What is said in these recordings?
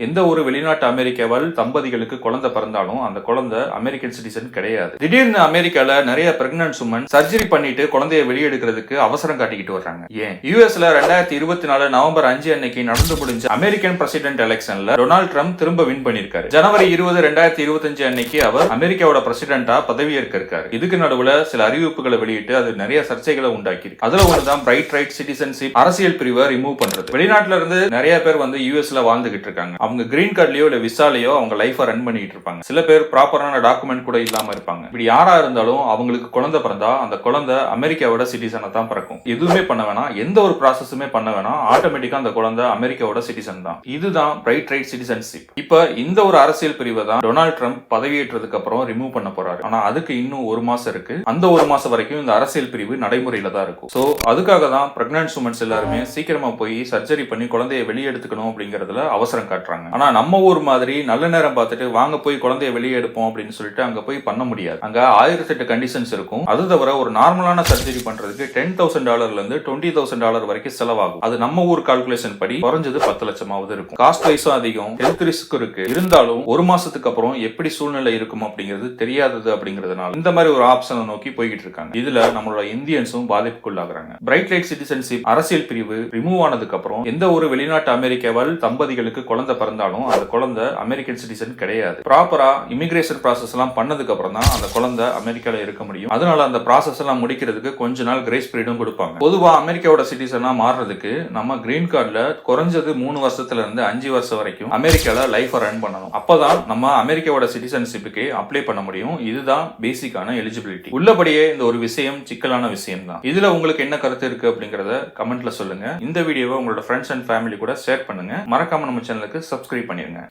எந்த ஒரு வெளிநாட்டு அமெரிக்காவால் தம்பதிகளுக்கு குழந்தை பிறந்தாலும் அந்த குழந்தை அமெரிக்கன் சிட்டிசன் கிடையாது. திடீர்னு அமெரிக்கால நிறைய பிரெக்னன்ட் உமன் சர்ஜரி பண்ணிட்டு குழந்தைய வெளியெடுக்கிறதுக்கு அவசரம் காட்டிக்கிட்டு வர்றாங்க. ஏன்? யூஎஸ்ல 2024 நவம்பர் 5 அன்னைக்கு நடந்து முடிஞ்ச அமெரிக்கன் பிரசிடென்ட் எலெக்ஷன்ல டொனால்ட் ட்ரம்ப் திரும்ப வின் பண்ணிருக்காரு. ஜனவரி 20, 2025 அன்னைக்கு அவர் அமெரிக்காவோட பிரசிடென்டா பதவியேற்க இருக்காரு. இதுக்கு நடுவுல சில அறிவிப்புகளை வெளியிட்டு அது நிறைய சர்ச்சைகளை உண்டாக்கி அதுல ஒண்ணுதான் பிரைட் ரைட் சிட்டிசன்ஷிப் அரசியல் பிரிவை ரிமூவ் பண்றது. வெளிநாட்டுல இருந்து நிறைய பேர் யூஎஸ்ல வாழ்ந்துகிட்டு இருக்காங்க. அவங்க கிரீன் கார்ட்லயோ இல்ல விசாலயோ அவங்க லைஃப ரன் பண்ணிட்டு இருப்பாங்க. சில பேர் ப்ராப்பரான டாக்குமெண்ட் கூட இல்லாம இருப்பாங்க. இப்படி யாரா இருந்தாலும் அவங்களுக்கு குழந்தை பிறந்தா அந்த குழந்தை அமெரிக்காவோட சிட்டிசனா தான் பிறக்கும். எதுவுமே பண்ண வேணாம், எந்த ஒரு ப்ராசஸுமே பண்ண வேணாம், ஆட்டோமேட்டிக்கா அந்த குழந்தை அமெரிக்காவோட சிட்டிசன் தான். இதுதான் பிரைட் ரைட் சிட்டிசன்ஷிப். இப்ப இந்த ஒரு அரசியல் பிரிவை தான் டொனால்ட் ட்ரம்ப் பதவியேற்றதுக்கு அப்புறம் ரிமூவ் பண்ண போறாரு. ஆனா அதுக்கு இன்னும் ஒரு மாசம் இருக்கு. அந்த ஒரு மாசம் வரைக்கும் இந்த அரசியல் பிரிவு நடைமுறையில தான் இருக்கும். சோ அதுக்காக தான் பிரெக்னன்ட் உமன்ஸ் எல்லாருமே சீக்கிரமா போய் சர்ஜரி பண்ணி குழந்தைய வெளியெடுத்துக்கணும் அப்படிங்கறதுல அவசரம் காட்டுறாங்க. ஆனா நம்ம ஊர் மாதிரி நல்ல நேரம் பார்த்துட்டு வாங்க போய் குழந்தைய வெளியே எடுப்போம் அப்படின்னு சொல்லிட்டு அங்க போய் பண்ண முடியாது. அங்க 1008 கண்டிஷன்ஸ் இருக்கும். அது தவிர ஒரு நார்மலான சர்ஜரி பண்றதுக்கு $10,000 இருந்து $20,000 வரைக்கும் செலவாகும். அது நம்ம ஊர் கால்குலேஷன் படி குறைஞ்சது 10 லட்சமாவது இருக்கும். காஸ்ட் வைஸும் அதிகம், ஹெல்த் ரிஸ்க் இருக்கு. இருந்தாலும் ஒரு மாசத்துக்கு அப்புறம் எப்படி சூழ்நிலை இருக்கும் அப்படிங்கிறது தெரியாதது அப்படிங்கிறதுனால இந்த மாதிரி ஒரு ஆப்ஷனை நோக்கி போய்கிட்டு இருக்காங்க. இதுல நம்மளோட இந்தியன்ஸும் பாதிப்புக்குள்ளாகிறாங்க. பிரைட் லைட் சிட்டிசன்ஷிப் அரசியல் பிரிவு ரிமூவ் ஆனதுக்கு அப்புறம் எந்த ஒரு வெளிநாட்டு அமெரிக்காவால் தம்பதிகளுக்கு குழந்தை பிறந்தாலும் அந்த குழந்தை அமெரிக்கன் சிட்டிசன் கிடையாது. ப்ராப்பரா இமிகிரேஷன் ப்ராசஸ் எல்லாம் பண்ணதுக்கு அப்புறம் தான் அந்த குழந்தை அமெரிக்கால இருக்க முடியும். அதனால அந்த ப்ராசஸ் எல்லாம் முடிக்கிறதுக்கு கொஞ்ச நாள் கிரேஸ் பீரியடும் கொடுப்பாங்க. பொதுவா அமெரிக்காவோட சிட்டிசனா மாறுறதுக்கு நம்ம கிரீன் கார்டுல குறைஞ்சது 3 வருஷத்துல இருந்து 5 வருஷம் வரைக்கும் அமெரிக்கால லைஃப் ரன் பண்ணணும். அப்பதான் நம்ம அமெரிக்காவோட சிட்டிசன்ஷிப்புக்கு அப்ளை பண்ண முடியும். இதுதான் பேசிக்கான எலிஜிபிலிட்டி. உள்ளபடியே இந்த ஒரு விஷயம் சிக்கலான விஷயம் தான். இதுல உங்களுக்கு என்ன கருத்து இருக்கு அப்படிங்கறத கமெண்ட்ல சொல்லுங்க. இந்த வீடியோவை உங்களோட ஃப்ரெண்ட்ஸ் அண்ட் ஃபேமிலி கூட ஷேர் பண்ணுங்க. மறக்காம நம்ம சேனலுக்கு சப்ஸ்கிரைப் பண்ணிருங்க.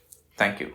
Thank you.